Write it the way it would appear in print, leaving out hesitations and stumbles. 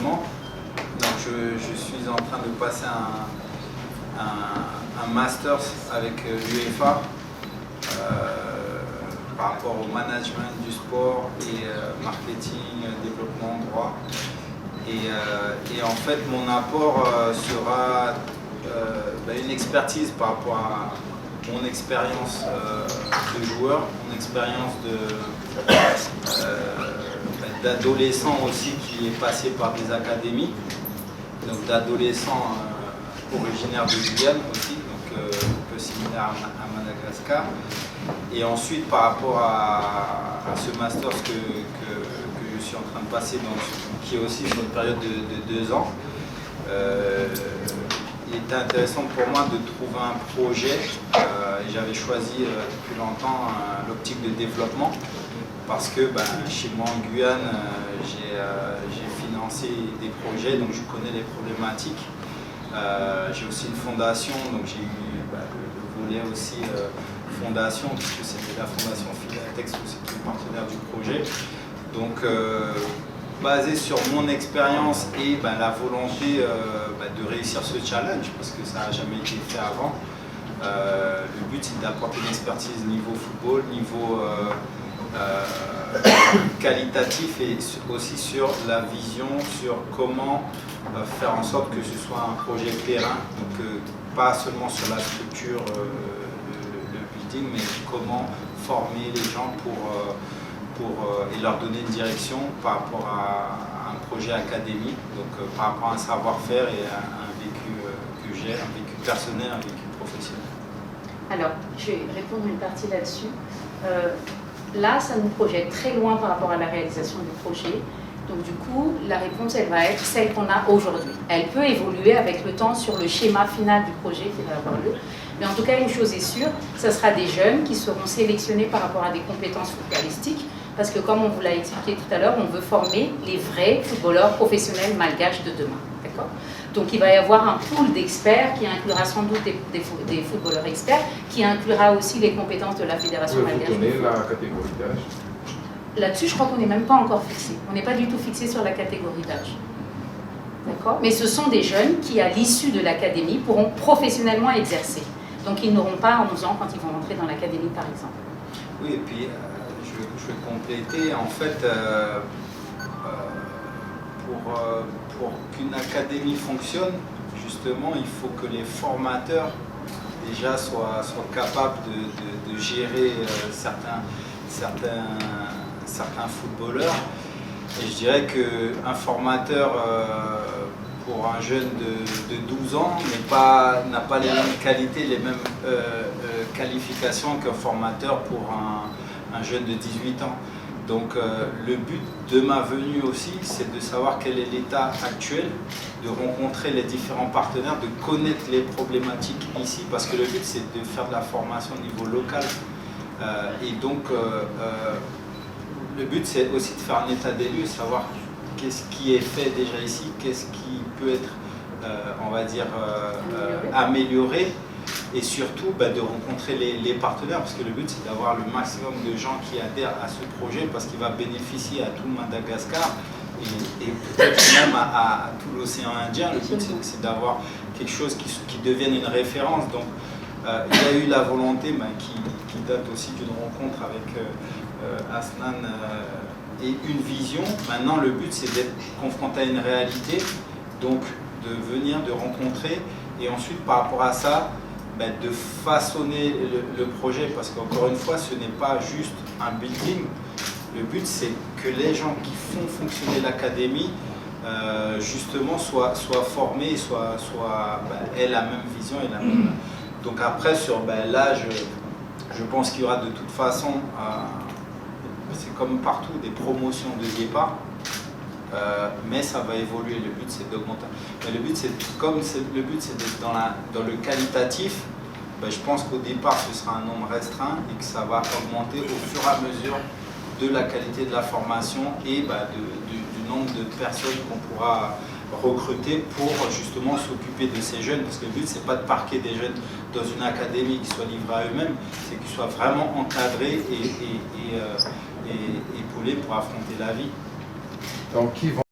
rapidement. Donc je suis en train de passer un Masters avec l'UEFA par rapport au management du sport et marketing, développement, droit. Et en fait, mon apport sera une expertise par rapport à mon expérience de joueur, mon expérience d'adolescent aussi qui est passé par des académies, donc d'adolescents originaires de Guyane aussi, donc un peu similaire à Madagascar. Et ensuite, par rapport à ce master que je suis en train de passer, donc, qui est aussi sur une période de 2 ans, il était intéressant pour moi de trouver un projet. J'avais choisi depuis longtemps l'optique de développement parce que chez moi en Guyane, j'ai financé des projets, donc je connais les problématiques. J'ai aussi une fondation, donc j'ai eu le volet aussi fondation, puisque c'était la fondation Philatex aussi qui est partenaire du projet. Donc basé sur mon expérience et la volonté de réussir ce challenge, parce que ça n'a jamais été fait avant. Le but c'est d'apporter une expertise niveau football, niveau qualitatif et aussi sur la vision, sur comment faire en sorte que ce soit un projet périn, donc pas seulement sur la structure, le building, mais comment former les gens et leur donner une direction par rapport à un projet académique, donc par rapport à un savoir-faire et à un vécu que j'ai, un vécu personnel, un vécu professionnel. Alors, je vais répondre une partie là-dessus. Là, ça nous projette très loin par rapport à la réalisation du projet. Donc du coup, la réponse, elle va être celle qu'on a aujourd'hui. Elle peut évoluer avec le temps sur le schéma final du projet qui va avoir lieu. Mais en tout cas, une chose est sûre, ce sera des jeunes qui seront sélectionnés par rapport à des compétences footballistiques. Parce que comme on vous l'a expliqué tout à l'heure, on veut former les vrais footballeurs professionnels malgaches de demain. D'accord ? Donc il va y avoir un pool d'experts qui inclura sans doute des footballeurs experts, qui inclura aussi les compétences de la Fédération malgache. Vous connaissez la catégorie d'âge ? Là-dessus, je crois qu'on n'est même pas encore fixé. On n'est pas du tout fixé sur la catégorie d'âge. D'accord ? Mais ce sont des jeunes qui, à l'issue de l'académie, pourront professionnellement exercer. Donc ils n'auront pas 11 ans quand ils vont rentrer dans l'académie, par exemple. Oui, et puis je vais compléter. En fait, pour qu'une académie fonctionne, justement, il faut que les formateurs déjà soient capables de gérer certains footballeurs. Et je dirais qu'un formateur pour un jeune de 12 ans n'a pas les mêmes qualités, les mêmes qualifications qu'un formateur pour un jeune de 18 ans. Donc le but de ma venue aussi, c'est de savoir quel est l'état actuel, de rencontrer les différents partenaires, de connaître les problématiques ici, parce que le but c'est de faire de la formation au niveau local. Et donc le but c'est aussi de faire un état des lieux, savoir qu'est-ce qui est fait déjà ici, qu'est-ce qui peut être, on va dire, amélioré. Et surtout de rencontrer les partenaires, parce que le but c'est d'avoir le maximum de gens qui adhèrent à ce projet, parce qu'il va bénéficier à tout Madagascar et peut-être même à tout l'océan Indien. Le but c'est d'avoir quelque chose qui devienne une référence. Donc il y a eu la volonté qui date aussi d'une rencontre avec Asnan et une vision. Maintenant le but c'est d'être confronté à une réalité, donc de venir, de rencontrer, et ensuite par rapport à ça, de façonner le projet, parce qu'encore une fois, ce n'est pas juste un building. Le but, c'est que les gens qui font fonctionner l'académie, justement, soient formés, aient la même vision et la même. Donc après, sur l'âge, je pense qu'il y aura de toute façon, c'est comme partout, des promotions de départ. Mais ça va évoluer, le but c'est d'augmenter. Mais le but c'est d'être dans le qualitatif, je pense qu'au départ ce sera un nombre restreint et que ça va augmenter au fur et à mesure de la qualité de la formation et du nombre de personnes qu'on pourra recruter pour justement s'occuper de ces jeunes, parce que le but c'est pas de parquer des jeunes dans une académie qui soit livrée à eux-mêmes, c'est qu'ils soient vraiment encadrés et épaulés pour affronter la vie. Donc, qui vont